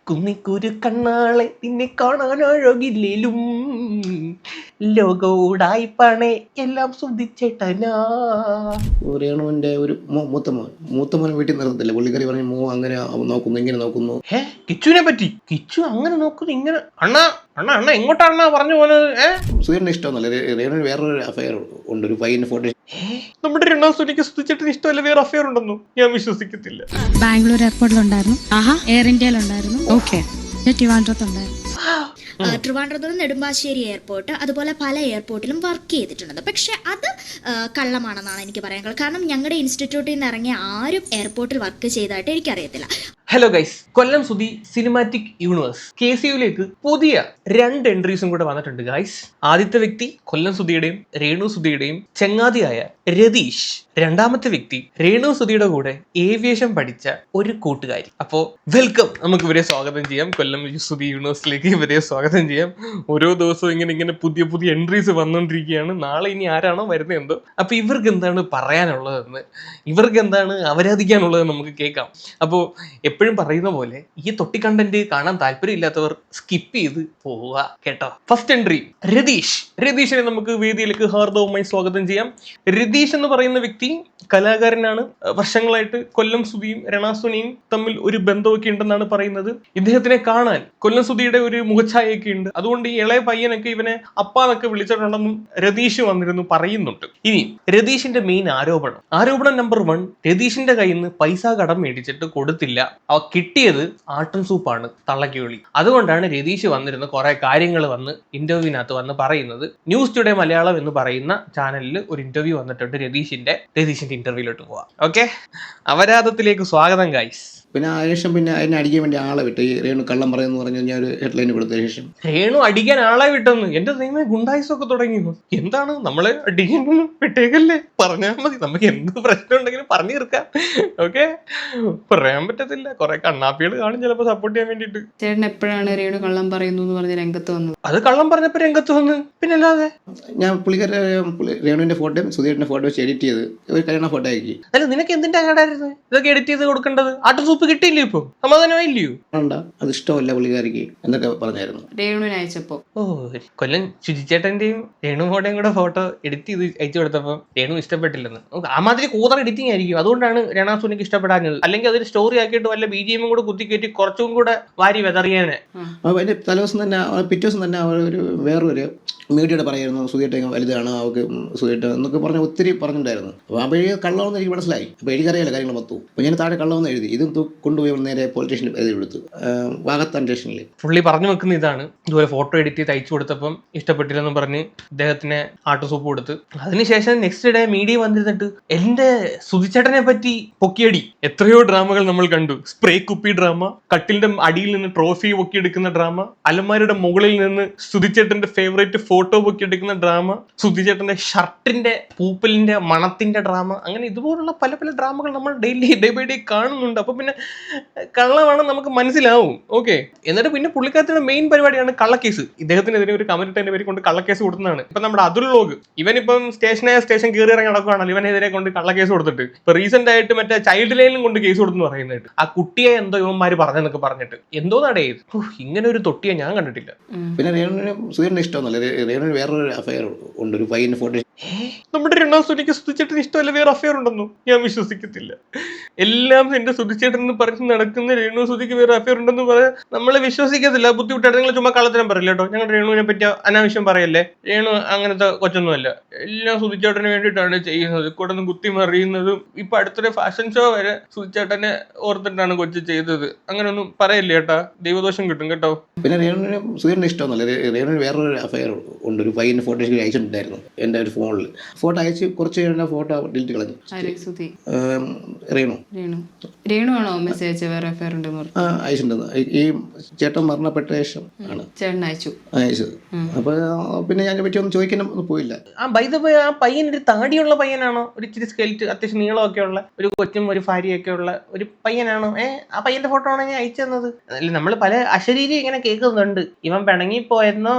കുന്നിക്കുരു കണ്ണാളെ നിന്നെ കാണാനഴകില്ലേലും ലോകോടായിപ്പാണേ എല്ലാം ശ്രദ്ധിച്ചേട്ടനാ. രേണുവിന്റെ ഒരു മൂത്ത മോൻ വീട്ടിൽ നിർത്തത്തില്ല. പുള്ളിക്കാരി പറഞ്ഞു അങ്ങനെ നോക്കുന്നു ഇങ്ങനെ നോക്കുന്നു. കിച്ചുവിനെ പറ്റി കിച്ചു അങ്ങനെ നോക്കുന്നു ഇങ്ങനെ അണ്ണാ അണ്ണാ അണ്ണ എങ്ങോട്ടാണ് പറഞ്ഞു പോകുന്നത്? സുധീറിന് ഇഷ്ടമൊന്നുമല്ല. രേണുവിന് വേറൊരു അഫയർ ഉണ്ട്. ഒരു പയ്യന്റെ ഫോട്ടോ. നമ്മുടെ രണ്ടാമത്തെ ശ്രദ്ധിച്ചിട്ട് ഇഷ്ടമല്ല വേറെ അഫയർ ഉണ്ടെന്നു ഞാൻ വിശ്വസിക്കത്തില്ല. ബാംഗ്ലൂർ എയർപോർട്ടിലുണ്ടായിരുന്നു, എയർ ഇന്ത്യയിലുണ്ടായിരുന്നു, ട്രിവാൻഡ്രത്തുണ്ടായിരുന്നു. ട്രിവാൻഡ്രത്തും നെടുമ്പാശ്ശേരി എയർപോർട്ട് അതുപോലെ പല എയർപോർട്ടിലും വർക്ക് ചെയ്തിട്ടുണ്ട്. പക്ഷെ അത് കള്ളമാണെന്നാണ് എനിക്ക് പറയാനുള്ളത്. കാരണം ഞങ്ങളുടെ ഇൻസ്റ്റിറ്റ്യൂട്ടിൽ നിന്ന് ഇറങ്ങിയ ആരും എയർപോർട്ടിൽ വർക്ക് ചെയ്തതായിട്ട് എനിക്കറിയത്തില്ല. Hello guys, Kollam Sudhi cinematic universe KCUലേക്ക് പുതിയ 2 എൻട്രീസും കൂടെ വന്നിട്ടുണ്ട് ഗൈസ്. ആദ്യത്തെ വ്യക്തി കൊല്ലം സുധിയുടെയും രേണു സുധിയുടെയും ചങ്ങാതിയായ രതീഷ്. രണ്ടാമത്തെ വ്യക്തി രേണു സുധിയുടെ കൂടെ ഏവിയേഷൻ പഠിച്ച ഒരു കൂട്ടുകാരി. അപ്പോ വെൽക്കം, നമുക്ക് ഇവരെ സ്വാഗതം ചെയ്യാം. കൊല്ലം സുധി യൂണിവേഴ്സിലേക്ക് ഇവരെ സ്വാഗതം ചെയ്യാം. ഓരോ ദിവസവും ഇങ്ങനെ പുതിയ പുതിയ എൻട്രീസ് വന്നുകൊണ്ടിരിക്കുകയാണ്. നാളെ ഇനി ആരാണോ വരുന്നത് എന്തോ. അപ്പൊ ഇവർക്ക് എന്താണ് പറയാനുള്ളതെന്ന്, ഇവർക്ക് എന്താണ് അവരാധിക്കാനുള്ളത് നമുക്ക് കേൾക്കാം. അപ്പോൾ എപ്പോഴും പറയുന്ന പോലെ ഈ തൊട്ടി കണ്ടന്റ് കാണാൻ താല്പര്യമില്ലാത്തവർ സ്കിപ്പ് ചെയ്ത് പോവുക കേട്ടോ. ഫസ്റ്റ് എൻട്രി രതീഷിനെ നമുക്ക് വേദിയിലേക്ക് ഹാർദവുമായി സ്വാഗതം ചെയ്യാം. രതീഷ് എന്ന് പറയുന്ന വ്യക്തി കലാകാരനാണ്. വർഷങ്ങളായിട്ട് കൊല്ലം സുധിയും രണാസുനിയും തമ്മിൽ ഒരു ബന്ധമൊക്കെ ഉണ്ടെന്നാണ് പറയുന്നത്. ഇദ്ദേഹത്തിനെ കാണാൻ കൊല്ലം സുധിയുടെ ഒരു മുഖഛായയൊക്കെ ഉണ്ട്. അതുകൊണ്ട് ഈ ഇളയ പയ്യനൊക്കെ ഇവനെ അപ്പാന്നൊക്കെ വിളിച്ചിട്ടുണ്ടെന്നും രതീഷ് വന്നിരുന്നു പറയുന്നുണ്ട്. ഇനി രതീഷിന്റെ മെയിൻ ആരോപണം നമ്പർ 1, രതീഷിന്റെ കയ്യിൽ നിന്ന് പൈസ കടം മേടിച്ചിട്ട് കൊടുത്തില്ല. കിട്ടിയത് ആട്ടൻ സൂപ്പാണ്, തള്ളക്കിയൊളി. അതുകൊണ്ടാണ് രതീഷ് വന്നിരുന്ന കുറെ കാര്യങ്ങൾ വന്ന് ഇന്റർവ്യൂവിനകത്ത് വന്ന് പറയുന്നത്. ന്യൂസ് ടുഡേ മലയാളം എന്ന് പറയുന്ന ചാനലിൽ ഒരു ഇന്റർവ്യൂ വന്നിട്ടുണ്ട്. രതീഷിന്റെ ഇന്റർവ്യൂലോട്ട് പോവാം. ഓക്കെ, അപരാധത്തിലേക്ക് സ്വാഗതം ഗൈസ്. പിന്നെ അതിനുശേഷം അതിനെ അടിക്കാൻ വേണ്ടി ആളെ വിട്ട്. ഈ രേണു കള്ളം പറയുന്നു പറഞ്ഞു ഞാൻ ഒരു ഹെഡ്ലൈൻ കൊടുത്ത ശേഷം രേണു അടിക്കാൻ ആളെ വിട്ടെന്ന്. എന്റെ ദൈവമേ, ഗുണ്ടായിസൊക്കെ തുടങ്ങിയിരുന്നു. എന്താണ് നമ്മളെ അടിക്കാൻ വിട്ടേക്കല്ലേ, പറഞ്ഞാൽ മതി. നമുക്ക് എന്ത് പ്രശ്നം ഉണ്ടെങ്കിലും പറഞ്ഞു തീർക്കാം. ഓക്കെ, പറയാൻ പറ്റത്തില്ല. കുറെ കണ്ണാപ്പികൾ കാണും ചിലപ്പോ സപ്പോർട്ട് ചെയ്യാൻ വേണ്ടിട്ട്. ചേട്ടൻ എപ്പോഴാണ് രേണു കള്ളം പറയുന്നു എന്ന് പറഞ്ഞ് രംഗത്ത് വന്നത്? അത് കള്ളം പറഞ്ഞപ്പോ രംഗത്ത് വന്ന്, പിന്നെ അല്ലാതെ ഞാൻ രേണുവിന്റെ ഫോട്ടോയും സുധീറിന്റെ ഫോട്ടോ വെച്ച് എഡിറ്റ് ചെയ്ത് ഒരു കല്യാണ ഫോട്ടോ ആക്കി. അല്ല, നിനക്ക് എന്തിന്റെ കേടായിരുന്നു ഇതൊക്കെ എഡിറ്റ് ചെയ്ത് കൊടുക്കേണ്ടത്? ആട്ടൻ സൂപ്പ് കിട്ടിയില്ലേ? ഇപ്പൊ സമാധാനമായില്ലയോ? അത് ഇഷ്ടമല്ല പുള്ളിക്കാരിക്ക് എന്നൊക്കെ പറഞ്ഞായിരുന്നു രേണുവിന് അയച്ചപ്പോ. കൊല്ലം ശുചിച്ചേട്ടന്റെയും രേണു മോടെയും കൂടെ ഫോട്ടോ എഡിറ്റ് ചെയ്ത് അയച്ചു കൊടുത്തപ്പോ രേണു ഇഷ്ടപ്പെട്ടില്ലെന്ന്. ആ മാതിരി കൂതറ എഡിറ്റിംഗ് ആയിരിക്കും. അതുകൊണ്ടാണ് രണാസുനിക്ക് ഇഷ്ടപ്പെടാഞ്ഞത്. അല്ലെങ്കിൽ അതൊരു സ്റ്റോറി ആക്കിയിട്ട് വല്ല BGM കൂടെ കുത്തിക്കയറ്റി കുറച്ചും കൂടെ വാരി വെതറിയാനെ. അതിന്റെ തലേദിവസം തന്നെ പിറ്റേ ദിവസം തന്നെ ഒരു വേറൊരു മീഡിയയുടെ പറയായിരുന്നു സുധീട്ട വലുതാണ് അവർക്ക് സുധീട്ട എന്നൊക്കെ പറഞ്ഞ് ഒത്തിരി പറഞ്ഞിട്ടുണ്ടായിരുന്നു. അപ്പോൾ ആ വഴി കള്ളമെന്ന് എനിക്ക് മനസ്സിലായി. അപ്പോൾ എനിക്കറിയാലോ കാര്യങ്ങൾ മൊത്തം. അപ്പോൾ ഞാൻ താഴെ കള്ളമെന്ന് എഴുതി. ഇതും കൊണ്ടുപോയി നേരെ പോലീസ് സ്റ്റേഷനിൽ എഴുതി കൊടുത്തു, വാഗത്താൻ സ്റ്റേഷനിൽ. പുള്ളി പറഞ്ഞു വെക്കുന്ന ഇതാണ്, ഇതുപോലെ ഫോട്ടോ എഡിറ്റ് ചെയ്ത് അയച്ചു കൊടുത്തപ്പം ഇഷ്ടപ്പെട്ടില്ലെന്ന് പറഞ്ഞ് ഇദ്ദേഹത്തിന് ആട്ടു സൂപ്പ് കൊടുത്ത്. അതിനുശേഷം നെക്സ്റ്റ് ഡേ മീഡിയ വന്നിരുന്നിട്ട് എന്റെ സുധിച്ചേട്ടനെ പറ്റി പൊക്കിയടി. എത്രയോ ഡ്രാമകൾ നമ്മൾ കണ്ടു. സ്പ്രേ കുപ്പി ഡ്രാമ, കട്ടിലിന്റെ അടിയിൽ നിന്ന് ട്രോഫി പൊക്കിയെടുക്കുന്ന ഡ്രാമ, അലമാരുടെ മുകളിൽ നിന്ന് സുധിച്ചേട്ടന്റെ ഫേവറേറ്റ് ഫോട്ടോ പൊക്കിയെടുക്കുന്ന ഡ്രാമ, സുധിച്ചേട്ടന്റെ ഷർട്ടിന്റെ പൂപ്പലിന്റെ മണത്തിന്റെ ഡ്രാമ, അങ്ങനെ ഇതുപോലുള്ള പല പല ഡ്രാമകൾ നമ്മൾ ഡേ ബൈ ഡേ കാണുന്നുണ്ട്. അപ്പൊ പിന്നെ കള്ളമാണെന്ന് നമുക്ക് മനസ്സിലാവും. ഓക്കെ, എന്നിട്ട് പിന്നെ പുള്ളിക്കാരത്തിന്റെ മെയിൻ പരിപാടിയാണ് കള്ളക്കേസ്. ഇദ്ദേഹത്തിനെതിരെ ഒരു കമന്റ് എന്റെ പേര് കൊണ്ട് കള്ളക്കേസ് കൊടുക്കുന്നതാണ്. ഇപ്പൊ നമ്മുടെ അതുൽ ലോഗ്, ഇവനിപ്പം സ്റ്റേഷൻ കയറി ഇറങ്ങി നടക്കുകയാണല്ലോ. ഇവനെതിരെ കൊണ്ട് കള്ളക്കേസ് കൊടുത്തിട്ട് ഇപ്പൊ റീസെന്റ് ആയിട്ട് മറ്റേ ചൈൽഡ് ലൈനിലും കൊണ്ട് കേസ് കൊടുത്തെന്ന് പറയുന്നത്. ആ കുട്ടിയെ എന്തോ ഇവന്മാര് പറഞ്ഞെന്നൊക്കെ പറഞ്ഞിട്ട് എന്തോ നടേ. ഇങ്ങനെ ഒരു തൊട്ടിയെ ഞാൻ കണ്ടിട്ടില്ല. പിന്നെ രേണുവിന് സുധീറിന് ഇഷ്ടമൊന്നുമല്ല. രേണുവിന് വേറൊരു അഫയർ ഉണ്ട്. ഒരു പയ്യന്റെ ഫോട്ടോ. നമ്മുടെ രണ്ടാമത്തെ സുധിച്ചേട്ടന് ഇഷ്ടമല്ല വേറെ അഫയർ ഉണ്ടെന്നു ഞാൻ വിശ്വസിക്കത്തില്ല. എല്ലാം എന്റെ സുധിച്ചേട്ടൻ എന്ന് പറഞ്ഞ് നടക്കുന്ന രേണു സുധിക്ക് വേറെ അഫയർ ഉണ്ടെന്ന് പറയാൻ നമ്മളെ വിശ്വസിക്കത്തില്ല. ബുദ്ധിമുട്ടായിട്ട് നിങ്ങൾ ചുമ്മാ കള്ളത്തിനും പറയില്ല കേട്ടോ. ഞങ്ങളുടെ രേണുവിനെ പറ്റി അനാവശ്യം പറയല്ലേ. രേണു അങ്ങനത്തെ കൊച്ചൊന്നുമല്ല. എല്ലാം സുധിച്ചേട്ടന് വേണ്ടിയിട്ടാണ് ചെയ്യുന്നത്. കൂടെ നിന്ന് കുത്തി മറിയുന്നതും ഇപ്പൊ അടുത്തൊരു ഫാഷൻ ഷോ വരെ സുധിച്ചേട്ടനെ ഓർത്തിട്ടാണ് കൊച്ചു ചെയ്തത്. അങ്ങനെയൊന്നും പറയല്ലേ കേട്ടാ, ദൈവദോഷം കിട്ടും കേട്ടോ. പിന്നെ രേണുവിന് സുധീറിന് ഇഷ്ടമൊന്നുമല്ല. രേണുവിന് വേറൊരു അഫയർ ഉണ്ട്. ഒരു പയ്യന്റെ ഫോട്ടോ അയച്ചിട്ടുണ്ടായിരുന്നു എൻ്റെ ഒരു ഫോണിൽ. ഫോട്ടോ അയച്ച് കുറച്ച് കഴിഞ്ഞ ഫോട്ടോ ഡിലീറ്റ് കളഞ്ഞു. രേണു ആണോ മെസ്സേജ് അയച്ച വേറെ അഫയർ ഉണ്ടെന്ന് പറഞ്ഞു? അയച്ചിട്ടുണ്ടെന്ന്. ഈ ചേട്ടൻ മരണപ്പെട്ട ശേഷം ആണ് ചേട്ടൻ അയച്ചത്. അപ്പൊ പിന്നെ ഞാൻ പറ്റി ഒന്നും ചോദിക്കാനൊന്നും പോയില്ല. ആ പയ്യൻ ഒരു താടിയുള്ള പയ്യനാണോ? ഒരു ഇച്ചിരി സ്കെൽറ്റ്, അത്യാവശ്യം നീളമൊക്കെ ഉള്ള ഒരു കൊച്ചും ഒരു ഭാര്യയൊക്കെ ഉള്ള ഒരു പയ്യനാണോ? ആ പയ്യന്റെ ഫോട്ടോ ആണ് ഞാൻ അയച്ചു തന്നത്. നമ്മൾ പല അശരീരി ഇങ്ങനെ കേൾക്കുന്നുണ്ട്. ഇവൻ പിണങ്ങിപ്പോയെന്നോ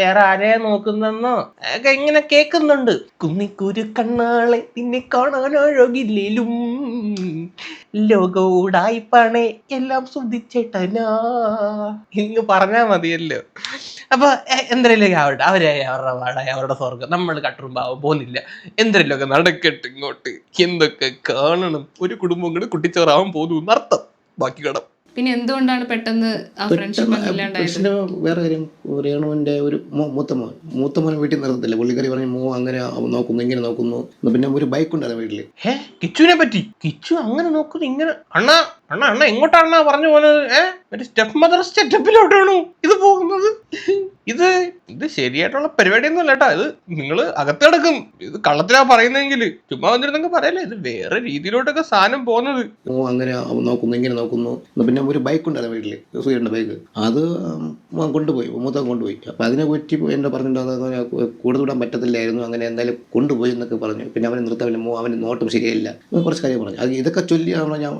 വേറെ ആരെ നോക്കുന്നെന്നോ ഒക്കെ ഇങ്ങനെ കേൾക്കുന്നുണ്ട്. കുന്നിക്കുരു കണ്ണാളെ നിന്നെ കാണാനഴകില്ലേലും ലോകോടായിപ്പാണേ എല്ലാം ശ്രദ്ധിച്ചേട്ടനാ ഇങ്ങ് പറഞ്ഞാ മതിയല്ലോ. അപ്പൊ എന്തെങ്കിലും ആവട്ടെ, അവരായി അവരുടെ പാടായി അവരുടെ സ്വർഗം, നമ്മൾ കട്ടുറുമ്പാവും പോകുന്നില്ല. എന്തെങ്കിലുമൊക്കെ നടക്കട്ടെ ഇങ്ങോട്ട്. എന്തൊക്കെ കാണണം, ഒരു കുടുംബം കൂടെ കുട്ടിച്ചോറാവാൻ പോകുന്നു എന്നർത്ഥം. ബാക്കി കടം. പിന്നെ എന്തുകൊണ്ടാണ് പെട്ടെന്ന് ആ ഫ്രണ്ട്ഷിപ്പ് ഇല്ലാണ്ടായത്? പ്രശ്നം വേറെ കാര്യം, രേണുവിൻ്റെ ഒരു മൂത്തമ്മോൻ വീട്ടിൽ നിർത്തത്തില്ല. പുള്ളിക്കാരി പറഞ്ഞു അങ്ങനെ നോക്കുന്നു ഇങ്ങനെ നോക്കുന്നു. പിന്നെ ഒരു ബൈക്ക് ഉണ്ടായിരുന്നു വീട്ടിൽ. കിച്ചുവിനെ പറ്റി കിച്ചു അങ്ങനെ നോക്കുന്നു ഇങ്ങനെ. അണ്ണാ അണ്ണ അണ്ണ എങ്ങോട്ടാണ് പറഞ്ഞു പോകുന്നത്? ഒരു സ്റ്റെപ്പ് മദർ സ്റ്റെപ്പിലോട്ടാണോ ഇത് പോകുന്നത്? ഇത് ശരിയായിട്ടുള്ള പരിപാടിയൊന്നും അല്ല കേട്ടോ. ഇത് നിങ്ങൾ അകത്ത് കിടക്കും. ഇത് കള്ളത്തിലാ പറയുന്നെങ്കിൽ ചുമ്മാ വന്നിരുന്നെങ്കിൽ പറയല്ലേ. ഇത് വേറെ രീതിയിലോട്ടൊക്കെ സാധനം പോകുന്നത്. അങ്ങനെ നോക്കുന്നു ഇങ്ങനെ നോക്കുന്നു. പിന്നെ ഒരു ബൈക്ക് ഉണ്ടായിരുന്നു വീട്ടിൽ, സൂര്യൻ്റെ ബൈക്ക്. അത് കൊണ്ടുപോയി, മൂത്തം കൊണ്ടുപോയി. അപ്പം അതിനെ പറ്റി എന്നെ പറഞ്ഞിട്ടുണ്ടാകുന്ന കൂടുതൽ വിടാൻ പറ്റത്തില്ലായിരുന്നു. അങ്ങനെ എന്തായാലും കൊണ്ടുപോയി എന്നൊക്കെ പറഞ്ഞു. പിന്നെ അവനെ നിർത്താൻ അവന് നോട്ടം ശരിയായില്ല, കുറച്ച് കാര്യം പറഞ്ഞു. അത് ഇതൊക്കെ ചൊല്ലിയാണ് ഞാൻ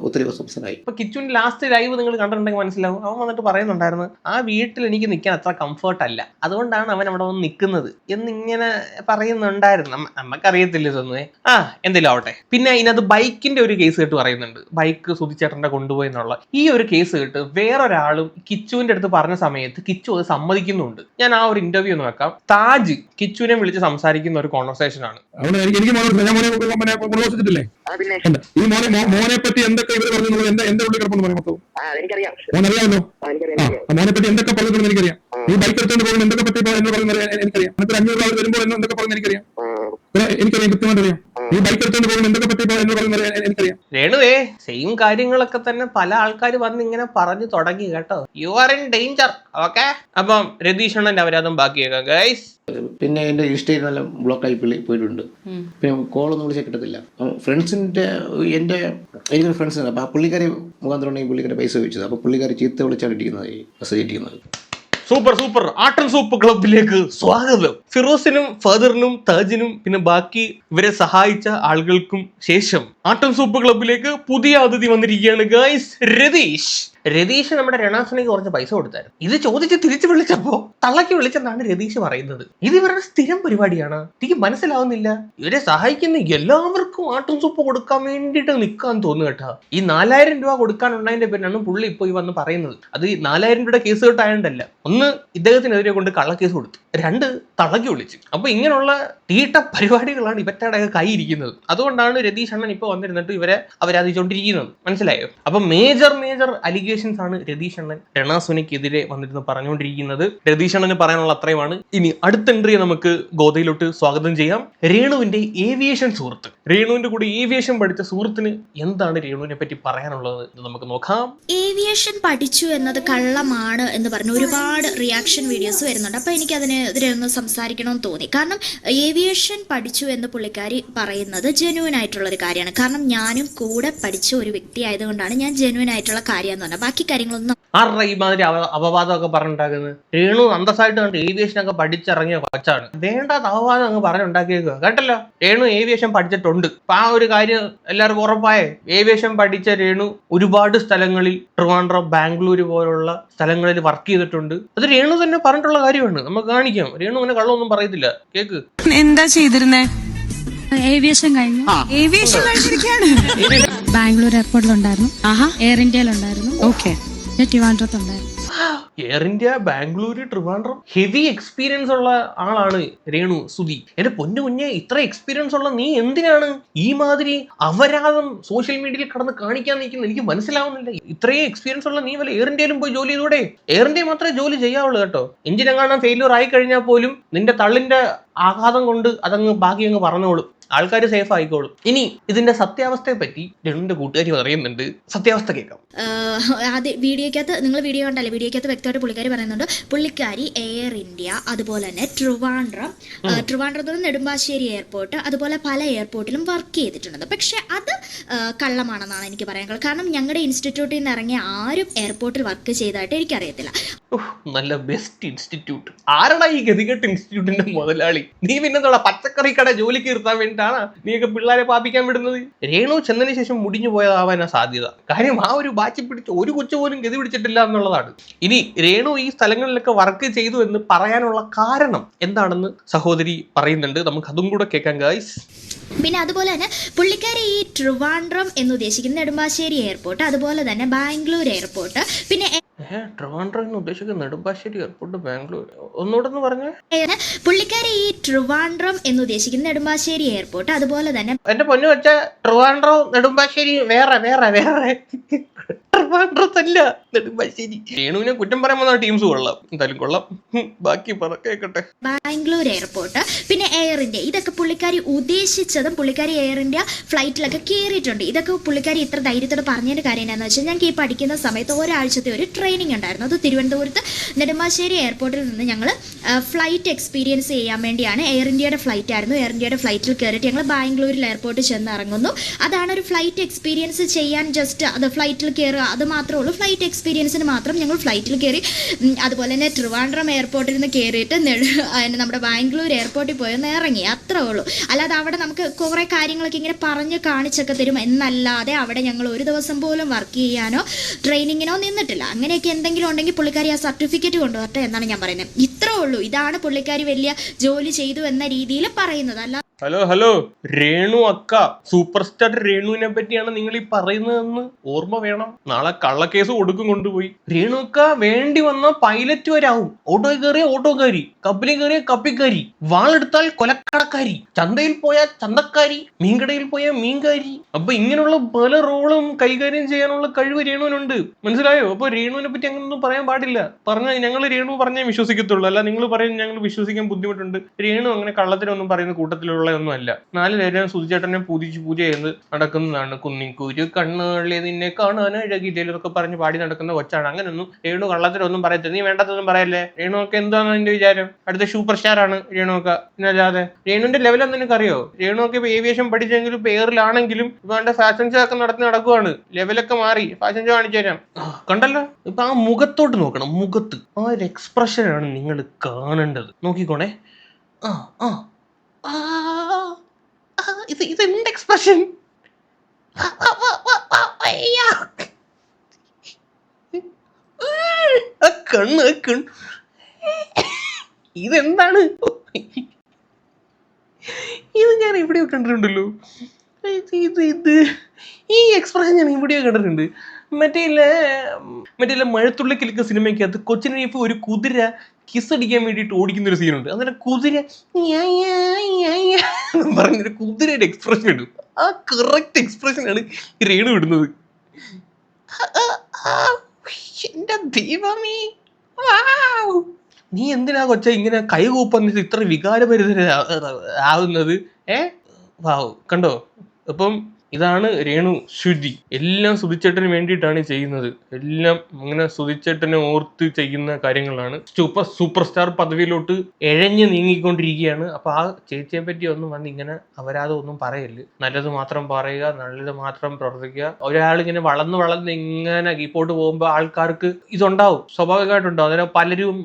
ഒത്തിരി സംസാരമായി. ഇപ്പൊ കിച്ചുവിന്റെ ലാസ്റ്റ് ലൈവ് നിങ്ങൾ കണ്ടിട്ടുണ്ടെങ്കിൽ മനസ്സിലാവും. അവൻ വന്നിട്ട് പറയുന്നുണ്ടായിരുന്നു, ആ വീട്ടിൽ എനിക്ക് നിൽക്കാൻ അത്ര കംഫർട്ട് അല്ല, അതുകൊണ്ടാണ് അവൻ അവിടെ വന്ന് നിൽക്കുന്നത് എന്നിങ്ങനെ പറയുന്നുണ്ടായിരുന്നു. നമുക്കറിയത്തില്ല ഇതൊന്നും. എന്തെങ്കിലും ആവട്ടെ. പിന്നെ ഇതിനകത്ത് ബൈക്കിന്റെ ഒരു കേസ് കേട്ട് പറയുന്നുണ്ട്. ബൈക്ക് സുധിച്ചേട്ടന്റെ കൊണ്ടുപോയി എന്നുള്ള ഈ ഒരു കേസ് കേട്ട് വേറൊരാളും കിച്ചുവിന്റെ അടുത്ത് പറഞ്ഞ സമയത്ത് കിച്ചു അത് സമ്മതിക്കുന്നുണ്ട്. ഞാൻ ആ ഒരു ഇന്റർവ്യൂ ഒന്ന് വെക്കാം. താജ് കിച്ചുവിനെ വിളിച്ച് സംസാരിക്കുന്ന ഒരു കോൺവെർസേഷൻ ആണ്. ഈ മോനെ പറ്റി എന്തൊക്കെ ഇവർ പറഞ്ഞുള്ളത് എന്റെ ഉള്ളിൽ കിടപ്പുണ്ട് മൊത്തം മോനറിയാമല്ലോ. മോനെ പറ്റി എന്തൊക്കെ പറഞ്ഞിട്ടുണ്ടെന്ന് എനിക്കറിയാം. ഈ ബൈക്ക് എടുത്തുകൊണ്ട് പോകുന്നത് എന്തൊക്കെ പറ്റി എന്ന് പറയുന്നത് എനിക്കറിയാം. എന്നിട്ട് 500 ആൾ വരുമ്പോൾ എന്തൊക്കെ പറഞ്ഞ് എനിക്കറിയാം. കൃത്യമായിട്ട് അറിയാം. ഈ ബൈക്ക് എടുത്തുകൊണ്ട് പോകുന്നത് എന്തൊക്കെ പറ്റി എന്ന് പറയുന്നത് എനിക്കറിയാം. രേണുവേ സെയിം കാര്യങ്ങളൊക്കെ തന്നെ പല ആൾക്കാർ വന്ന് ഇങ്ങനെ പറഞ്ഞു തുടങ്ങി കേട്ടോ. You are in danger. Okay, അപ്പം രതീഷ് അണ്ണന്റെ അവരാതും ബാക്കിയേക്കാം ഗൈസ്. പിന്നെ എൻ്റെ ഇൻസ്റ്റയിൽ നല്ല ബ്ലോക്കായി പോയിട്ടുണ്ട്. പിന്നെ കോളൊന്നും വിളിച്ചാൽ കിട്ടത്തില്ല. ഫ്രണ്ട്സിൻ്റെ എനിക്കൊരു ഫ്രണ്ട്സ് ഉണ്ട്. അപ്പോൾ ആ പുള്ളിക്കാരി മുഖാന്തരമാണ് ഈ പുള്ളിക്കാരെ പൈസ ചോദിച്ചത്. അപ്പോൾ പുള്ളിക്കാരി ചീത്ത വിളിച്ചാണ് ഇരിക്കുന്നത്, ഈ മെസ്സേജ് ഇരിക്കുന്നത്. Super super. ആട്ടൻ സൂപ്പ് ക്ലബിലേക്ക് സ്വാഗതം. ഫിറോസിനും ഫാദറിനും താജിനും പിന്നെ ബാക്കി ഇവരെ സഹായിച്ച ആളുകൾക്കും ശേഷം ആട്ടൻ സൂപ്പ് ക്ലബിലേക്ക് പുതിയ അതിഥി വന്നിരിക്കുകയാണ് ഗൈസ്, രതീഷ് നമ്മുടെ രണാസനയ്ക്ക് കുറച്ച് പൈസ കൊടുത്തായിരുന്നു. ഇത് ചോദിച്ച് തിരിച്ചു വിളിച്ചപ്പോ തള്ളക്കി വിളിച്ചെന്നാണ് രതീഷ് പറയുന്നത്. ഇത് ഇവരുടെ സ്ഥിരം പരിപാടിയാണ്. എനിക്ക് മനസ്സിലാവുന്നില്ല. ഇവരെ സഹായിക്കുന്ന എല്ലാവർക്കും ആട്ടും സൂപ്പ് കൊടുക്കാൻ വേണ്ടിയിട്ട് നിൽക്കാൻ തോന്നുന്നു കേട്ടോ. ഈ 4000 രൂപ കൊടുക്കാനുള്ളതിന്റെ പേരിലാണ് പുള്ളി ഇപ്പൊ ഈ വന്ന് പറയുന്നത്. അത് 4000 രൂപയുടെ കേസ് കേട്ടായണ്ടല്ല. ഒന്ന്, ഇദ്ദേഹത്തിനെതിരെ കൊണ്ട് കള്ളക്കേസ് കൊടുത്തു. 2, തള്ളക്കി വിളിച്ചു. അപ്പൊ ഇങ്ങനെയുള്ള തീട്ട പരിപാടികളാണ് ഇവരുടെ കൈ ഇരിക്കുന്നത്. അതുകൊണ്ടാണ് രതീഷ് അണ്ണൻ ഇപ്പൊ വന്നിരുന്നിട്ട് ഇവരെ അവരാധിച്ചുകൊണ്ടിരിക്കുന്നത്. മനസ്സിലായോ? അപ്പൊ മേജർ അലിഗേഷൻസ് ആണ് രതീഷ് അണ്ണൻ രണാസുനയ്ക്കെതിരെ വന്നിരുന്ന് പറഞ്ഞുകൊണ്ടിരിക്കുന്നത്. രതീഷ് അണ്ണന് പറയാനുള്ള അത്രയുമാണ്. ഇനി അടുത്ത എൻട്രിയെ നമുക്ക് ഗോതയിലോട്ട് സ്വാഗതം ചെയ്യാം. രേണുവിന്റെ ഏവിയേഷൻ സുഹൃത്ത്, രേണുവിന്റെ കൂടെ ഏവിയേഷൻ പഠിച്ച സുഹൃത്തിന് എന്താണ് രേണുവിനെ പറ്റി പറയാനുള്ളത് എന്ന് നമുക്ക് നോക്കാം. ഏവിയേഷൻ പഠിച്ചു എന്നത് കള്ളമാണ് എന്ന് പറഞ്ഞ് ഒരുപാട് റിയാക്ഷൻ വീഡിയോസ് വരുന്നുണ്ട്. അപ്പോൾ എനിക്ക് അതിനെതിരെ ഒന്ന് സംസാരിക്കണമെന്ന് തോന്നി. കാരണം ഏവിയേഷൻ പഠിച്ചു എന്ന് പുള്ളിക്കാരി പറയുന്നത് ജെന്യുവൻ ആയിട്ടുള്ളൊരു കാര്യമാണ്. കാരണം ഞാനും കൂടെ പഠിച്ച ഒരു വ്യക്തി ആയതുകൊണ്ടാണ് ഞാൻ ജെന്യുവൻ ആയിട്ടുള്ള കാര്യം എന്ന് പറഞ്ഞത്. ബാക്കി കാര്യങ്ങളൊന്നും ആരുടെ ഈ മാതിരി അപവാദമൊക്കെ പറഞ്ഞുണ്ടാക്കുന്നത്? രേണു അന്തസ്സായിട്ട് കണ്ട് ഏവിയേഷനൊക്കെ പഠിച്ചിറങ്ങിയ കൊച്ചാണ്. വേണ്ടാത്ത അപവാദം അങ്ങ് പറഞ്ഞുണ്ടാക്കിയേക്കുക കേട്ടല്ലോ. രേണു ഏവിയേഷൻ പഠിച്ചിട്ടുണ്ട്. അപ്പൊ ആ ഒരു കാര്യം എല്ലാവർക്കും ഉറപ്പായേ. ഏവിയേഷൻ പഠിച്ച രേണു ഒരുപാട് സ്ഥലങ്ങളിൽ ട്രിവാൻഡ്രം, ബാംഗ്ലൂര് പോലുള്ള സ്ഥലങ്ങളിൽ വർക്ക് ചെയ്തിട്ടുണ്ട്. അത് രേണു തന്നെ പറഞ്ഞിട്ടുള്ള കാര്യമാണ്. നമുക്ക് കാണിക്കാം. രേണു അങ്ങനെ കള്ളൊന്നും പറയത്തില്ല. കേക്ക്. എന്താ ചെയ്തിരുന്നേ? ഏവിയേഷൻ കഴിഞ്ഞു. ഏവിയേഷൻ കഴിഞ്ഞിരിക്കുകയാണ്. ബാംഗ്ലൂർ എയർപോർട്ടിലുണ്ടായിരുന്നു. എയർ ഇന്ത്യയിലുണ്ടായിരുന്നു. ഓക്കെ, ട്രിവാൻഡ്രത്തുണ്ടായിരുന്നു. Air India, Bangalore, Trivandrum. Heavy experience ഉള്ള ആളാണ് രേണു സുധി. എന്റെ പൊന്നു കുഞ്ഞെ, ഇത്ര എക്സ്പീരിയൻസ് ഉള്ള നീ എന്തിനാണ് ഈ മാതിരി അപരാധം സോഷ്യൽ മീഡിയയിൽ കടന്ന് കാണിക്കാൻ നിൽക്കുന്നത്? എനിക്ക് മനസ്സിലാവുന്നില്ല. ഇത്രയും എക്സ്പീരിയൻസ് ഉള്ള നീ വല്ല എയർ ഇന്ത്യയിലും പോയി ജോലി ചെയ്തൂടെ? എയർ ഇന്ത്യ മാത്രമേ ജോലി ചെയ്യാവുള്ളൂ കേട്ടോ. എഞ്ചിൻ എങ്ങാനും ഫെയിലിയർ ആയി കഴിഞ്ഞാൽ പോലും നിന്റെ തള്ളിന്റെ ആഘാതം കൊണ്ട് അതങ്ങ് ബാക്കി അങ്ങ് പറഞ്ഞോളും. ആൾക്കാർ സേഫ് ആയിക്കോളും. ഇനി ഇതിന്റെ സത്യാവസ്ഥയെ പറ്റി രണ്ടുന്റെ കൂട്ടുകാരി പറയുന്നുണ്ട്. സത്യാവസ്ഥ കേൾക്കാം. ആദ്യം വീഡിയോക്കകത്ത്, നിങ്ങൾ വീഡിയോ കണ്ടല്ലേ, വീഡിയോക്കകത്ത് വ്യക്തമായിട്ട് പുള്ളിക്കാരി പറയുന്നുണ്ട് പുള്ളിക്കാരി എയർ ഇന്ത്യ, അതുപോലെ തന്നെ ട്രിവാൻഡ്രത്ത് നെടുമ്പാശ്ശേരി എയർപോർട്ട്, അതുപോലെ പല എയർപോർട്ടിലും വർക്ക് ചെയ്തിട്ടുണ്ട്. പക്ഷെ അത് കള്ളമാണെന്നാണ് എനിക്ക് പറയാനുള്ളത്. കാരണം ഞങ്ങളുടെ ഇൻസ്റ്റിറ്റ്യൂട്ടിൽ നിന്ന് ഇറങ്ങിയ ആരും എയർപോർട്ടിൽ വർക്ക് ചെയ്തതായിട്ട് എനിക്കറിയത്തില്ല. നല്ല ബെസ്റ്റ് ഇൻസ്റ്റിറ്റ്യൂട്ട്. ആരടാ ഈ ഗതികെട്ട് ഇൻസ്റ്റിറ്റ്യൂട്ടിന്റെ മുതലാളി? നീ പിന്നെ പച്ചക്കറി കട ജോലിക്ക് ഇരുത്താൻ വേണ്ടി പറഞ്ഞിട്ടാണ് നീയൊക്കെ പിള്ളേരെ പാപ്പിക്കാൻ വിടുന്നത്. രേണു ചെന്നതിന് ശേഷം മുടിഞ്ഞു പോയതാവാനാ സാധ്യത. കാര്യം ആ ഒരു ബാച്ച് പിടിച്ച് ഒരു കൊച്ചു പോലും ഗതി പിടിച്ചിട്ടില്ല എന്നുള്ളതാണ്. ഇനി രേണു ഈ സ്ഥലങ്ങളിലൊക്കെ വർക്ക് ചെയ്തു എന്ന് പറയാനുള്ള കാരണം എന്താണെന്ന് സഹോദരി പറയുന്നുണ്ട്. നമുക്ക് അതും കൂടെ കേൾക്കാം ഗൈസ്. പിന്നെ അതുപോലെ തന്നെ പുള്ളിക്കാരി ഈ ട്രിവാൻഡ്രം എന്ന് ഉദ്ദേശിക്കുന്ന നെടുമ്പാശ്ശേരി എയർപോർട്ട്, അതുപോലെ തന്നെ ബാംഗ്ലൂർ എയർപോർട്ട്, പിന്നെ ട്രിവാൻഡ്രം എന്ന് ഉദ്ദേശിക്കുന്ന നെടുമ്പാശ്ശേരി എയർപോർട്ട്, ബാംഗ്ലൂർ, ഒന്നുകൂടെ ഒന്ന് പറഞ്ഞേ. പുള്ളിക്കാരി ഈ ട്രിവാൻഡ്രം എന്ന് ഉദ്ദേശിക്കുന്ന നെടുമ്പാശ്ശേരി എയർപോർട്ട്, അതുപോലെ തന്നെ എന്റെ പൊന്നു വെച്ച ട്രിവാൻഡ്രം നെടുമ്പാശ്ശേരി വേറെ വേറെ വേറെ ട്രിവാൻഡ്രത്തല്ല നെടുമ്പാശ്ശേരി. രേണുവിനെ കുറ്റം പറയുമ്പോൾ ടീംസ് കൊള്ളാം, എന്തായാലും കൊള്ളാം. ബാക്കി പറ കേൾക്കട്ടെ. ബാംഗ്ലൂർ എയർപോർട്ട്, പിന്നെ എയർ ഇന്ത്യ, ഇതൊക്കെ പുള്ളിക്കാരി ഉദ്ദേശിച്ചതും പുള്ളിക്കാരി എയർ ഇന്ത്യ ഫ്ലൈറ്റിലൊക്കെ കയറിയിട്ടുണ്ട്. ഇതൊക്കെ പുള്ളിക്കാരി ഇത്ര ധൈര്യത്തോട് പറഞ്ഞതിന്റെ കാര്യം എന്താണെന്ന് വെച്ചാൽ, ഞങ്ങൾക്ക് ഈ പഠിക്കുന്ന സമയത്ത് ഒരാഴ്ചത്തെ ഒരു ട്രെയിനിങ് ഉണ്ടായിരുന്നു. അത് തിരുവനന്തപുരത്ത് നെടുമ്പാശ്ശേരി എയർപോർട്ടിൽ നിന്ന് ഞങ്ങൾ ഫ്ലൈറ്റ് എക്സ്പീരിയൻസ് ചെയ്യാൻ വേണ്ടിയാണ്. എയർ ഇന്ത്യയുടെ ഫ്ലൈറ്റ് ആയിരുന്നു. എയർ ഇന്ത്യയുടെ ഫ്ലൈറ്റിൽ കയറിയിട്ട് ഞങ്ങൾ ബാംഗ്ലൂരിൽ എയർപോർട്ടിൽ ചെന്ന് ഇറങ്ങുന്നു. അതാണ് ഒരു ഫ്ലൈറ്റ് എക്സ്പീരിയൻസ് ചെയ്യാൻ, ജസ്റ്റ് അത് ഫ്ലൈറ്റിൽ കയറുക, അത് മാത്രമേ ഉള്ളൂ. ഫ്ലൈറ്റ് എക്സ്പീരിയൻസിന് മാത്രം ഞങ്ങൾ ഫ്ലൈറ്റിൽ കയറി. അതുപോലെ തന്നെ ട്രിവാൻഡ്രം എയർപോർട്ടിൽ നിന്ന് കയറിയിട്ട് നമ്മുടെ ബാംഗ്ലൂർ എയർപോർട്ടിൽ പോയൊന്ന് ഇറങ്ങി, അത്രേ ഉള്ളൂ. അല്ലാതെ അവിടെ നമുക്ക് കുറേ കാര്യങ്ങളൊക്കെ ഇങ്ങനെ പറഞ്ഞ് കാണിച്ചൊക്കെ തരും എന്നല്ലാതെ അവിടെ ഞങ്ങൾ ഒരു ദിവസം പോലും വർക്ക് ചെയ്യാനോ ട്രെയിനിങ്ങിനോ നിന്നിട്ടില്ല. അങ്ങനെയൊക്കെ എന്തെങ്കിലും ഉണ്ടെങ്കിൽ പുള്ളിക്കാരി ആ സർട്ടിഫിക്കറ്റ് കൊണ്ടുവരട്ടെ എന്നാണ് ഞാൻ പറയുന്നത്. ഇത്രേ ഉള്ളൂ. ഇതാണ് പുള്ളിക്കാരി വലിയ ജോലി ചെയ്തു എന്ന രീതിയിൽ പറയുന്നത്. അല്ല ഹലോ രേണു അക്ക, സൂപ്പർ സ്റ്റാർ രേണുവിനെ പറ്റിയാണ് നിങ്ങൾ ഈ പറയുന്നതെന്ന് ഓർമ്മ വേണം. നാളെ കള്ളക്കേസ് കൊടുക്കും കൊണ്ടുപോയി. രേണു അക്ക വേണ്ടി വന്ന പൈലറ്റ് വരാവും. ഓട്ടോ കയറിയ ഓട്ടോക്കാരി, കപ്പിലിൽ കയറിയ കപ്പിക്കാരി, വാളെടുത്താൽ കൊലക്കടക്കാരി, ചന്തയിൽ പോയ ചന്തക്കാരി, മീൻകടയിൽ പോയ മീൻകാരി. അപ്പൊ ഇങ്ങനെയുള്ള പല റോളും കൈകാര്യം ചെയ്യാനുള്ള കഴിവ് രേണുവിനുണ്ട്. മനസ്സിലായോ? അപ്പൊ രേണുവിനെ പറ്റി അങ്ങനൊന്നും പറയാൻ പാടില്ല. പറഞ്ഞാൽ ഞങ്ങൾ രേണു പറഞ്ഞേ വിശ്വസിക്കത്തുള്ളൂ. അല്ല നിങ്ങൾ പറയും ഞങ്ങൾ വിശ്വസിക്കാൻ ബുദ്ധിമുട്ടുണ്ട്. രേണു അങ്ങനെ കള്ളത്തിനൊന്നും പറയുന്ന കൂട്ടത്തിലുള്ള ഒന്നും അല്ല. 4 നേരം സുധിച്ചേട്ടനെ പൂജ ചെയ്ത് നടക്കുന്നതാണ്. കുന്നിക്കൂരു കണ്ണുകളിൽ നിന്നെ കാണാൻ അഴകിതൊക്കെ പറഞ്ഞ് പാടി നടക്കുന്ന കൊച്ചാണ്. അങ്ങനൊന്നും രേണു കള്ളത്തിലൊന്നും പറയത്തില്ല. നീ വേണ്ടാത്തൊന്നും പറയല്ലേ. രേണു ഒക്കെ എന്താണ് എന്റെ വിചാരം? അടുത്ത സൂപ്പർ സ്റ്റാർ ആണ് രേണു ഒക്കെ. പിന്നല്ലാതെ രേണുവിന്റെ ലെവലൊന്നും നിനക്കറിയോ? രേണു ഒക്കെ ഇപ്പൊ ഏവിയേഷൻ പഠിച്ചെങ്കിലും പേരിലാണെങ്കിലും ഇപ്പൊ അവന്റെ ഫാഷൻ ഷോ ഒക്കെ നടക്കുവാണ്. ലെവലൊക്കെ മാറി. ഫാഷൻ ഷോ കാണിച്ചു തരാം. കണ്ടല്ലോ, ഇപ്പൊ ആ മുഖത്തോട്ട് നോക്കണം. മുഖത്ത് ആ ഒരു എക്സ്പ്രഷനാണ് നിങ്ങൾ കാണേണ്ടത്. നോക്കിക്കോണേ. ഇത് എന്ത് എക്സ്പ്രഷൻ? കണ്ണ് ഇതെന്താണ്? ഇത് ഞാൻ എവിടെയോ കണ്ടിട്ടുണ്ടല്ലോ. ഇത് ഈ എക്സ്പ്രഷൻ ഞാൻ എവിടെയോ കണ്ടിട്ടുണ്ട്. മറ്റേ മഴത്തുള്ളിക്കിലൊക്കെ സിനിമയ്ക്കകത്ത് കൊച്ചിനെ ഇപ്പൊ ഒരു കുതിര കിസ് അടിക്കാൻ വേണ്ടിയിട്ട് ഓടിക്കുന്ന ഒരു സീനുണ്ട്. അന്നേരം കുതിര പറഞ്ഞൊരു കുതിരയുടെ എക്സ്പ്രഷൻ ഇടും. ആ കറക്റ്റ് എക്സ്പ്രഷനാണ് രേണു ഇടുന്നത്. എന്റെ ദൈവമേ, നീ എന്തിനാ കൊച്ച ഇങ്ങനെ കൈകൂപ്പന്നിട്ട് ഇത്ര വികാരപരിതര ആവുന്നത്? വാവ്, കണ്ടോ? അപ്പം ഇതാണ് രേണു ശ്രുതി. എല്ലാം സുധിച്ചേട്ടന് വേണ്ടിയിട്ടാണ് ചെയ്യുന്നത്. എല്ലാം അങ്ങനെ സുധിച്ചേട്ടനെ ഓർത്ത് ചെയ്യുന്ന കാര്യങ്ങളാണ്. സൂപ്പർ സ്റ്റാർ പദവിയിലോട്ട് എഴഞ്ഞ് നീങ്ങിക്കൊണ്ടിരിക്കുകയാണ്. അപ്പൊ ആ ചേച്ചിയെ പറ്റി ഒന്നും വന്ന് ഇങ്ങനെ അപരാധം ഒന്നും പറയല്. നല്ലത് മാത്രം പറയുക, നല്ലത് മാത്രം പ്രവർത്തിക്കുക. ഒരാളിങ്ങനെ വളർന്ന് ഇങ്ങനെ കീപ്പോട്ട് പോകുമ്പോൾ ആൾക്കാർക്ക് ഇതുണ്ടാവും, സ്വാഭാവികമായിട്ടുണ്ടാവും. അന്നേരം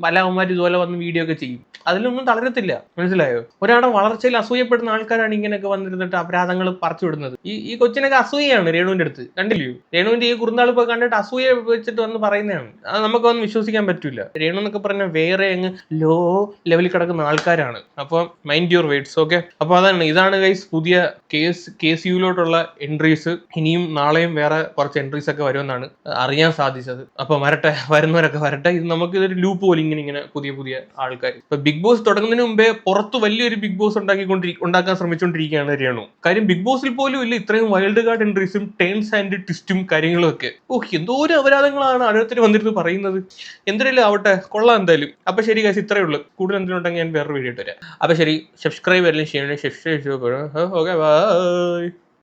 പല അവന്മാരും ഇതുപോലെ വന്ന് വീഡിയോ ഒക്കെ ചെയ്യും. അതിലൊന്നും തളരത്തില്ല. മനസ്സിലായോ? ഒരാളുടെ വളർച്ചയിൽ അസൂയപ്പെടുന്ന ആൾക്കാരാണ് ഇങ്ങനെയൊക്കെ വന്നിരുന്നിട്ട് അപരാധങ്ങൾ പറിച്ചു വിടുന്നത്. ഈ കൊച്ചിനൊക്കെ അസൂയാണ് രേണുവിന്റെ അടുത്ത്. കണ്ടില്ലയോ? രേണുവിന്റെ ഈ കുറുന്നാൾ പോയി കണ്ടിട്ട് അസൂയ വെച്ചിട്ട് വന്ന് പറയുന്നതാണ്. അത് നമുക്കൊന്നും വിശ്വസിക്കാൻ പറ്റില്ല. രേണു എന്നൊക്കെ പറഞ്ഞാൽ വേറെ അങ്ങ് ലോ ലെവലിൽ കിടക്കുന്ന ആൾക്കാരാണ്. അപ്പം മൈൻഡ് യുവർ വേർഡ്സ്. ഓക്കെ, അപ്പൊ ഇതാണ് ഗൈസ് പുതിയ KCUലോട്ടുള്ള എൻട്രീസ്. ഇനിയും നാളെയും വേറെ കുറച്ച് എൻട്രീസ് ഒക്കെ വരുമെന്നാണ് അറിയാൻ സാധിച്ചത്. അപ്പൊ വരുന്നവരൊക്കെ വരട്ടെ. ഇത് നമുക്ക് ഇതൊരു ലൂപ്പ് പോലെ ഇങ്ങനെ പുതിയ ആൾക്കാർ. ഇപ്പൊ ബിഗ് ബോസ് തുടങ്ങുന്നതിന് മുമ്പേ പുറത്ത് വലിയൊരു ബിഗ് ബോസ് ഉണ്ടാക്കാൻ ശ്രമിച്ചുകൊണ്ടിരിക്കുകയാണ് രേണു. കാര്യം ബിഗ് ബോസിൽ പോലും ഇല്ല ഇത്രയും വൈൽഡ് കാർഡ് എൻട്രീസും ടേൺസ് ആൻഡ് ട്വിസ്റ്റും കാര്യങ്ങളും ഒക്കെ. എന്തോരം അപരാധങ്ങളാണ് അടുത്തൊരു വന്നിരുന്ന് പറയുന്നത്. എന്തിനല്ലേ ആവട്ടെ, കൊള്ളാം എന്തായാലും. അപ്പൊ ശരി ഗൈസ്, ഇത്രയേ ഉള്ളൂ. കൂടുതൽ എന്തിനുണ്ടെങ്കിൽ ഞാൻ വേറൊരു വീഡിയോ ഇട്ട് വരാം. അപ്പൊ ശരി, സബ്സ്ക്രൈബ് ചെയ്യണം. സബ്സ്ക്രൈബ്. Okay, by.